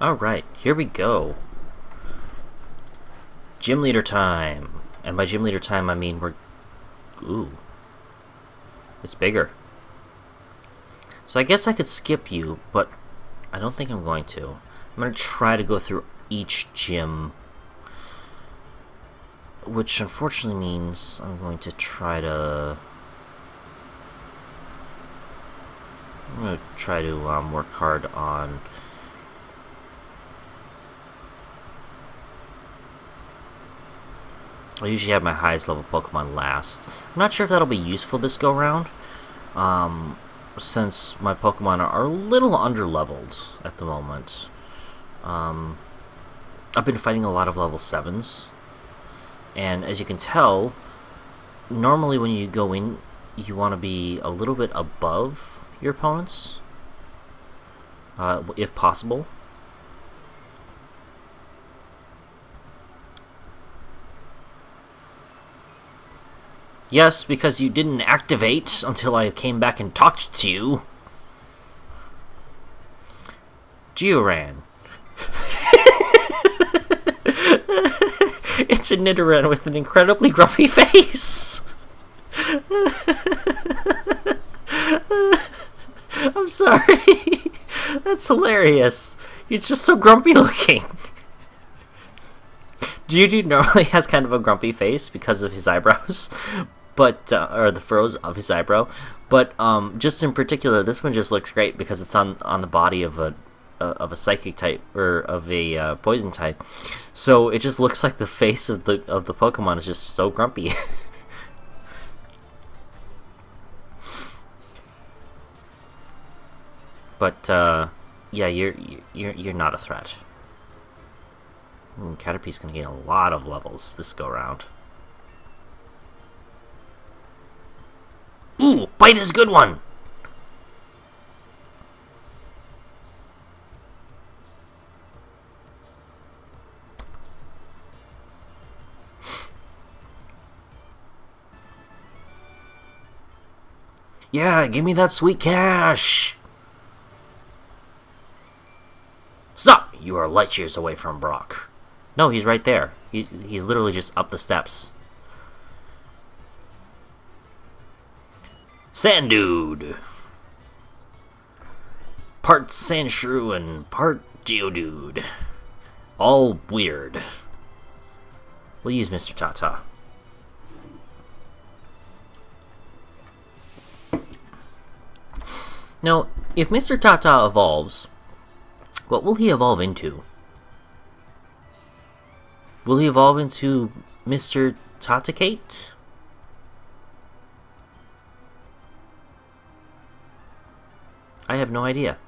Alright, here we go. Gym leader time. And by gym leader time, I mean we're... Ooh. It's bigger. So I guess I could skip you, but I don't think I'm going to. I'm going to try to go through each gym. Which unfortunately means I'm going to try to... I'm going to try to work hard on... I usually have my highest level Pokemon last. I'm not sure if that'll be useful this go round, since my Pokemon are a little underleveled at the moment. I've been fighting a lot of level 7s, and as you can tell, normally when you go in, you want to be a little bit above your opponents, if possible. Yes, because you didn't activate until I came back and talked to you. Georan. It's a Nidoran with an incredibly grumpy face. I'm sorry. That's hilarious. You're just so grumpy looking. Geodude normally has kind of a grumpy face because of his eyebrows, but or the furrows of his eyebrow. But just in particular, this one just looks great because it's on the body of a psychic type or of a poison type. So it just looks like the face of the Pokemon is just so grumpy. But yeah, you're not a threat. Caterpie's gonna gain a lot of levels this go round. Ooh, bite is a good one. Yeah, give me that sweet cash. Stop! You are light years away from Brock. No, he's right there. He's literally just up the steps. Sandude! Part Sandshrew and part Geodude. All weird. We'll use Mr. Tata. Now, if Mr. Tata evolves, what will he evolve into? Will he evolve into Mr. Tatakate? I have no idea.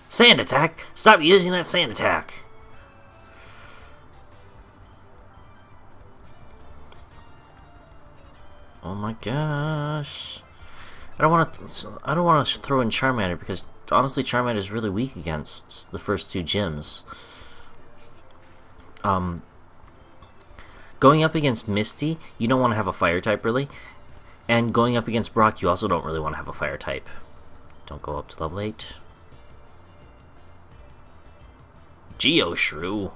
Sand attack! Stop using that sand attack! Oh my gosh. I don't want to throw in Charmander because honestly Charmander is really weak against the first two gyms. Going up against Misty, you don't want to have a fire type really, and going up against Brock, you also don't really want to have a fire type. Don't go up to level 8. Geoshrew.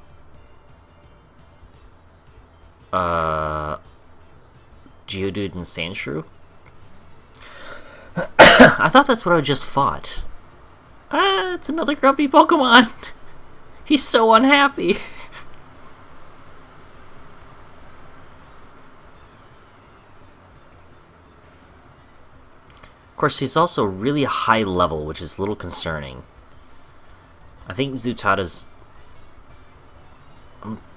Geodude and Sandshrew? I thought that's what I just fought. Ah, it's another grumpy Pokemon. He's so unhappy. Of course, he's also really high level, which is a little concerning. I think Zutata's...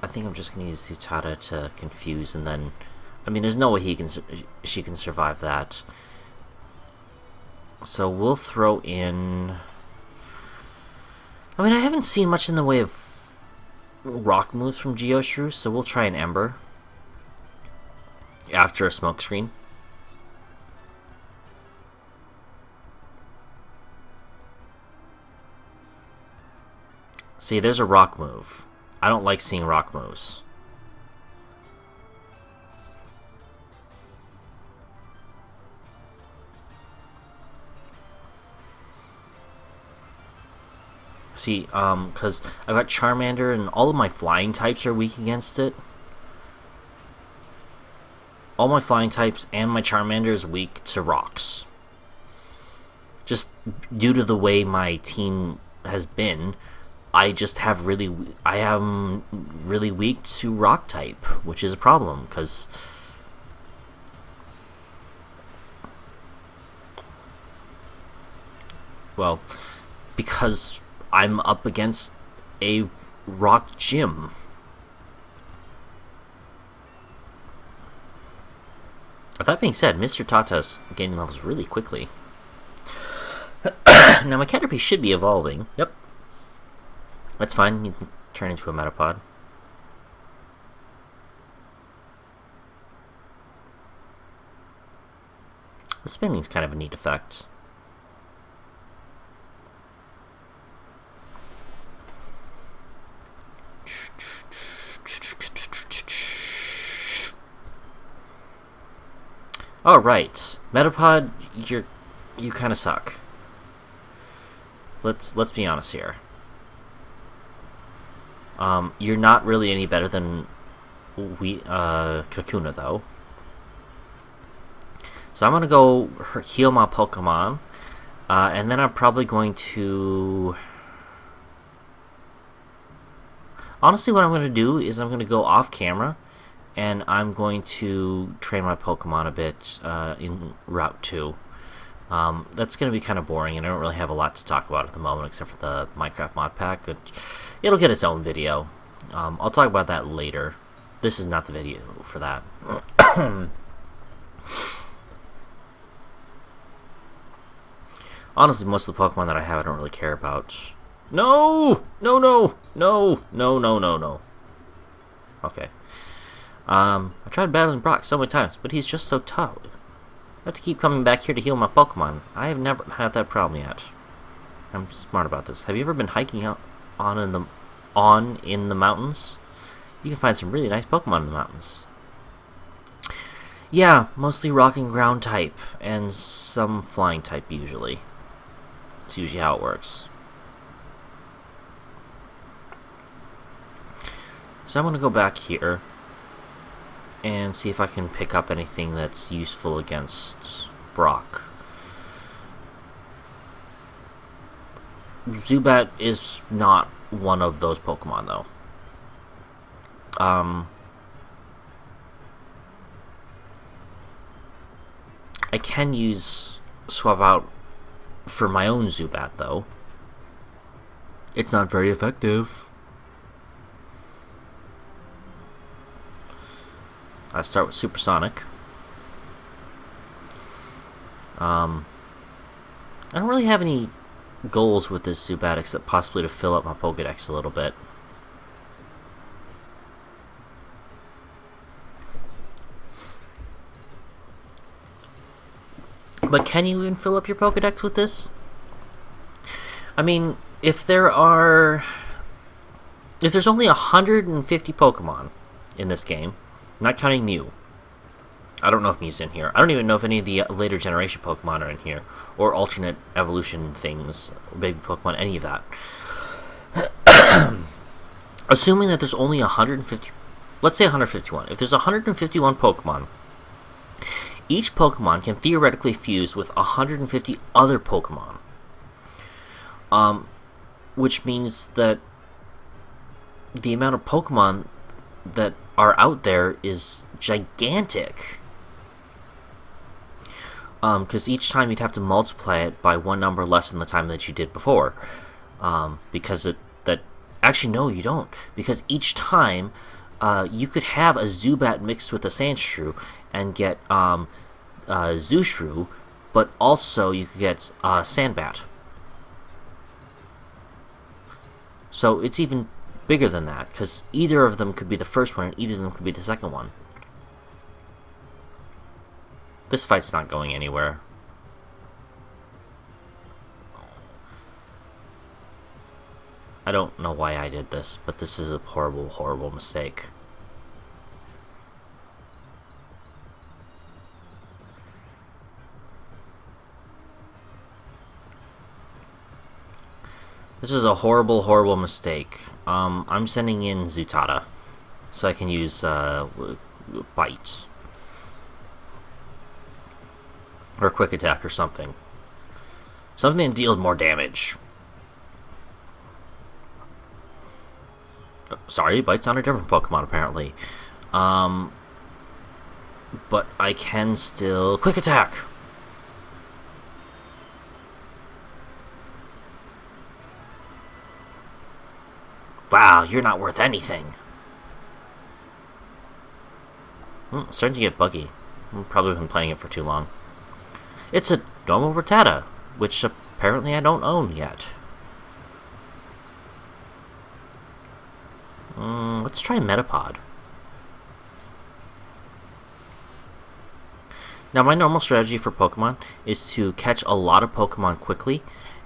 I think I'm just going to use Zutata to confuse, and then... I mean, there's no way she can survive that. So we'll throw in... I mean, I haven't seen much in the way of rock moves from Geoshrew, so we'll try an Ember. After a smoke screen. See, there's a rock move. I don't like seeing rock moves. See, because I got Charmander and all of my flying types are weak against it. All my flying types and my Charmander is weak to rocks. Just due to the way my team has been, I am really weak to rock type, which is a problem, because well, because I'm up against a rock gym. That being said, Mr. Tata's gaining levels really quickly. Now my Caterpie should be evolving. Yep. That's fine, you can turn into a Metapod. The spinning's kind of a neat effect. All right, Metapod, you kind of suck. Let's be honest here. You're not really any better than Kakuna though. So I'm gonna go heal my Pokemon, and then I'm probably going to. Honestly, what I'm going to do is I'm going to go off camera, and I'm going to train my Pokemon a bit in Route 2. That's going to be kind of boring, and I don't really have a lot to talk about at the moment, except for the Minecraft mod pack. It'll get its own video. I'll talk about that later. This is not the video for that. Honestly, most of the Pokemon that I have I don't really care about. No! No, no! No! No, no, no, no. Okay. I tried battling Brock so many times, but he's just so tough. I have to keep coming back here to heal my Pokemon. I have never had that problem yet. I'm smart about this. Have you ever been hiking out in the mountains? You can find some really nice Pokemon in the mountains. Yeah, mostly rock and ground type, and some flying type usually. It's usually how it works. So I'm going to go back here and see if I can pick up anything that's useful against Brock. Zubat is not one of those Pokemon, though. I can use Swap Out for my own Zubat, though. It's not very effective. I start with Supersonic. I don't really have any goals with this Zubat except possibly to fill up my Pokedex a little bit. But can you even fill up your Pokedex with this? I mean, if there's only 150 Pokemon in this game, not counting Mew. I don't know if Mew's in here. I don't even know if any of the later generation Pokemon are in here, or alternate evolution things, or baby Pokemon, any of that. Assuming that there's only 150, let's say 151. If there's 151 Pokemon, each Pokemon can theoretically fuse with 150 other Pokemon. Which means that the amount of Pokemon that are out there is gigantic. Because each time you'd have to multiply it by one number less than the time that you did before. Actually, no, you don't. Because each time, you could have a Zubat mixed with a Sandshrew and get Zooshrew, but also you could get Sandbat. So it's even bigger than that, because either of them could be the first one and either of them could be the second one. This fight's not going anywhere. I don't know why I did this, but this is a horrible, horrible mistake. This is a horrible, horrible mistake. I'm sending in Zutada, so I can use Bite. Or Quick Attack or something. Something to deal more damage. Sorry, Bite's on a different Pokemon, apparently. But I can still Quick Attack! Wow, you're not worth anything. Starting to get buggy. I've probably been playing it for too long. It's a normal Rattata, which apparently I don't own yet. Let's try Metapod. Now, my normal strategy for Pokemon is to catch a lot of Pokemon quickly,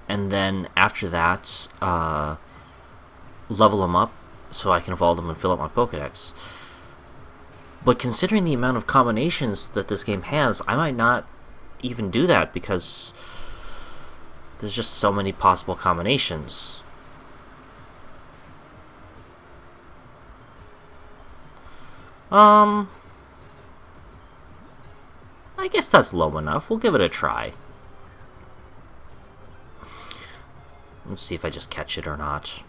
and then after that, level them up so I can evolve them and fill up my Pokedex. But considering the amount of combinations that this game has, I might not even do that because there's just so many possible combinations. I guess that's low enough. We'll give it a try. Let's see if I just catch it or not.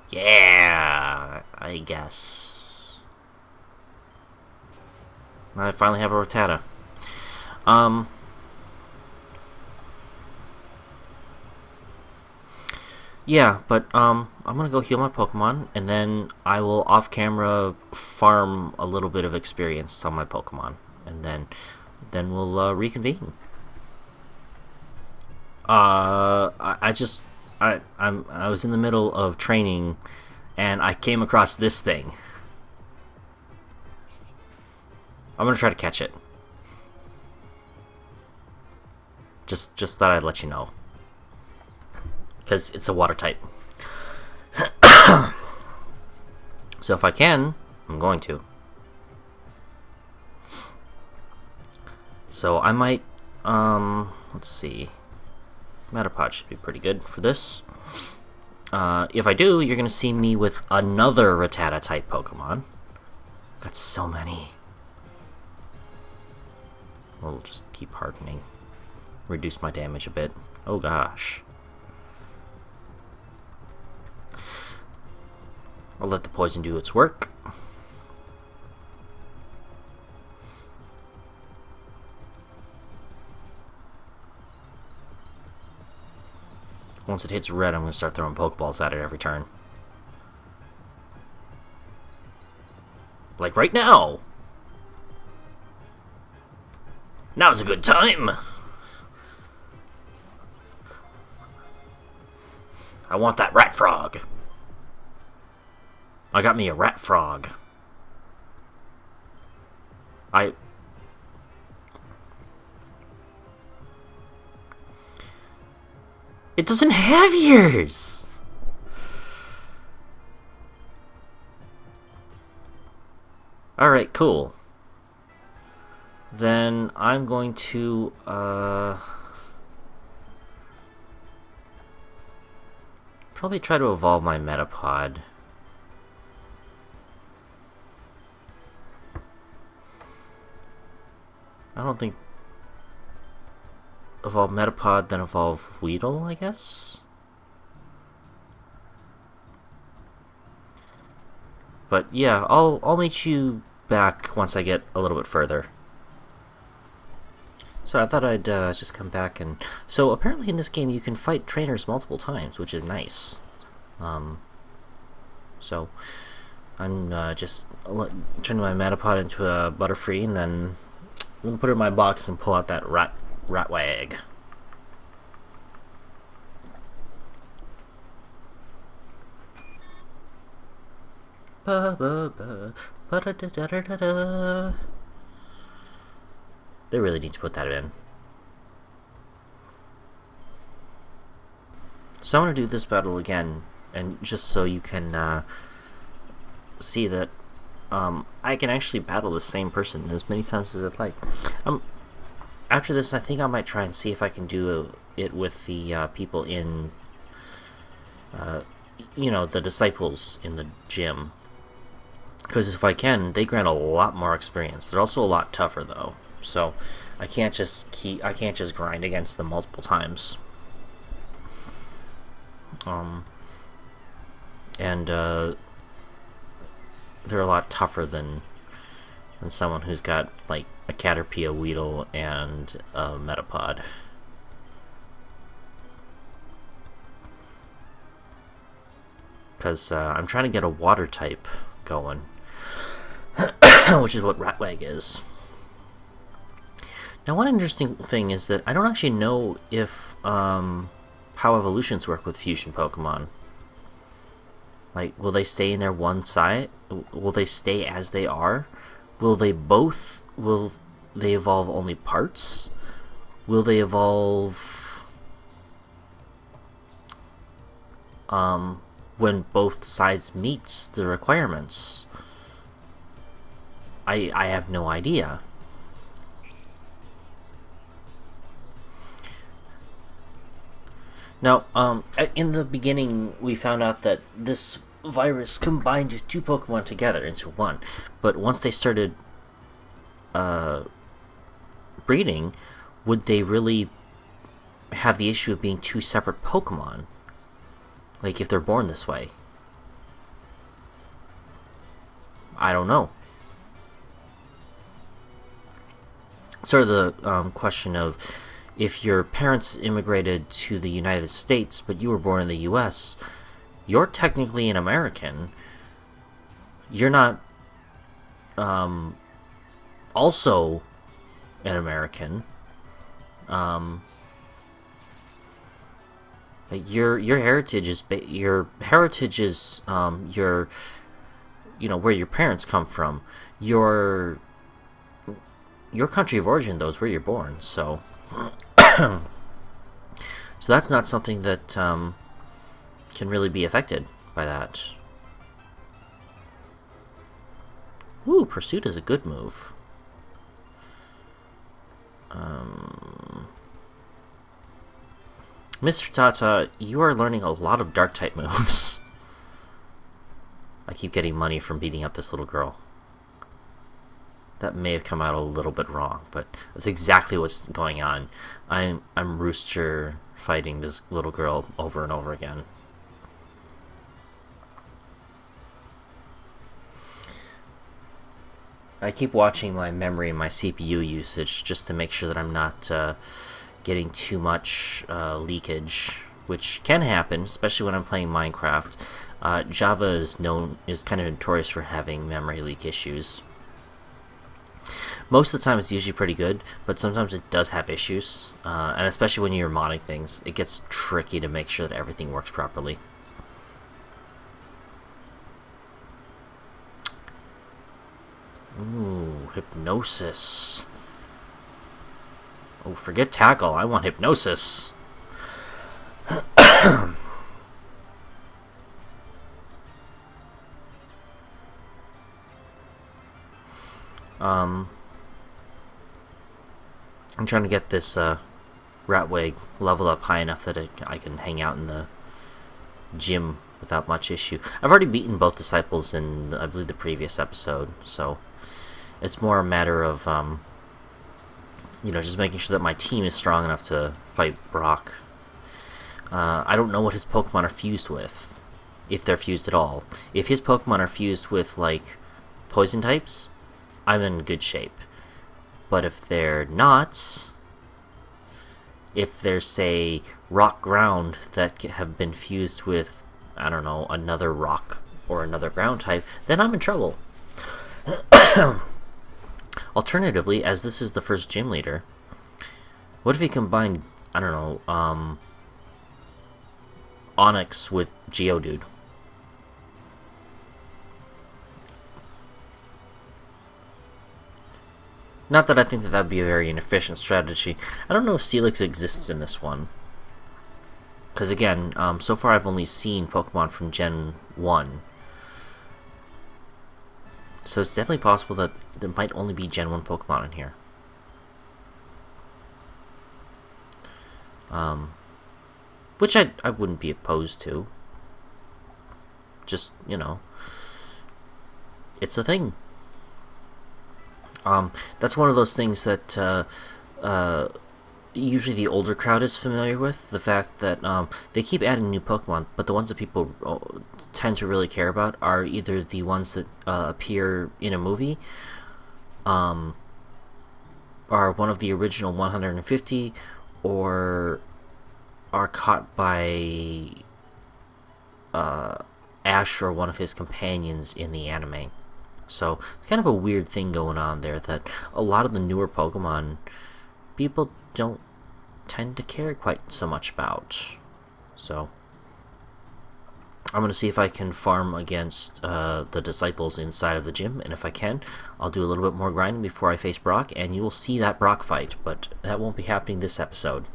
Yeah, I guess. Now I finally have a Rattata. Yeah, but I'm gonna go heal my Pokemon, and then I will off-camera farm a little bit of experience on my Pokemon, and then we'll reconvene. I was in the middle of training, and I came across this thing. I'm gonna try to catch it. Just thought I'd let you know. Because it's a water type. So if I can, I'm going to. So I might, let's see. Metapod should be pretty good for this. If I do, you're going to see me with another Rattata type Pokemon. Got so many. We'll just keep hardening. Reduce my damage a bit. Oh gosh. I'll let the poison do its work. Once it hits red, I'm going to start throwing Pokeballs at it every turn. Like right now! Now's a good time! I want that rat frog. I got me a rat frog. It doesn't have ears! Alright, cool. Then I'm going to, probably try to evolve my Metapod. I don't think... Evolve Metapod, then evolve Weedle, I guess? But yeah, I'll meet you back once I get a little bit further. So I thought I'd just come back and... So apparently in this game you can fight trainers multiple times, which is nice. So I'm just turning my Metapod into a Butterfree, and then I'm gonna put it in my box and pull out that Ratwag. They really need to put that in. So I'm gonna do this battle again, and just so you can see that I can actually battle the same person as many times as I'd like. After this, I think I might try and see if I can do it with the people in the disciples in the gym. Because if I can, they grant a lot more experience. They're also a lot tougher, though. So I can't just grind against them multiple times. And they're a lot tougher than someone who's got like a Caterpie, a Weedle, and a Metapod. Because I'm trying to get a water type going, which is what Ratwag is. Now, one interesting thing is that I don't actually know if how evolutions work with fusion Pokemon. Like, will they stay in their one side? Will they stay as they are? Will they evolve only parts? Will they evolve when both sides meet the requirements? I have no idea. Now, in the beginning, we found out that this virus combined two Pokemon together into one. But once they started breeding, would they really have the issue of being two separate Pokemon? Like, if they're born this way? I don't know. Sort of the question of, if your parents immigrated to the United States, but you were born in the US, you're technically an American. You're not also an American. Your heritage is your where your parents come from. Your country of origin, though, is where you're born. So so that's not something that can really be affected by that. Ooh, Pursuit is a good move. Mr. Tata, you are learning a lot of Dark-type moves. I keep getting money from beating up this little girl. That may have come out a little bit wrong, but that's exactly what's going on. I'm Rooster fighting this little girl over and over again. I keep watching my memory and my CPU usage just to make sure that I'm not getting too much leakage, which can happen, especially when I'm playing Minecraft. Java is kind of notorious for having memory leak issues. Most of the time it's usually pretty good, but sometimes it does have issues, and especially when you're modding things, it gets tricky to make sure that everything works properly. Ooh, Hypnosis. Oh, forget Tackle, I want Hypnosis. I'm trying to get this Ratwag level up high enough that I can hang out in the gym without much issue. I've already beaten both disciples in, I believe, the previous episode, so it's more a matter of just making sure that my team is strong enough to fight Brock. I don't know what his Pokemon are fused with, if they're fused at all. If his Pokemon are fused with, like, poison types, I'm in good shape. But if they're not, if there's, say, rock ground that have been fused with, I don't know, another rock or another ground type, then I'm in trouble. Alternatively, as this is the first gym leader, what if he combined, I don't know, Onyx with Geodude? Not that I think that would be a very inefficient strategy. I don't know if Celix exists in this one. Because again, so far I've only seen Pokemon from Gen 1. So it's definitely possible that there might only be Gen 1 Pokemon in here. Which I wouldn't be opposed to. just, it's a thing. That's one of those things that usually the older crowd is familiar with. The fact that they keep adding new Pokemon, but the ones that people tend to really care about are either the ones that appear in a movie, are one of the original 150, or are caught by Ash or one of his companions in the anime. So it's kind of a weird thing going on there, that a lot of the newer Pokemon people don't tend to care quite so much about. So I'm going to see if I can farm against the disciples inside of the gym, and if I can, I'll do a little bit more grinding before I face Brock, and you will see that Brock fight, but that won't be happening this episode.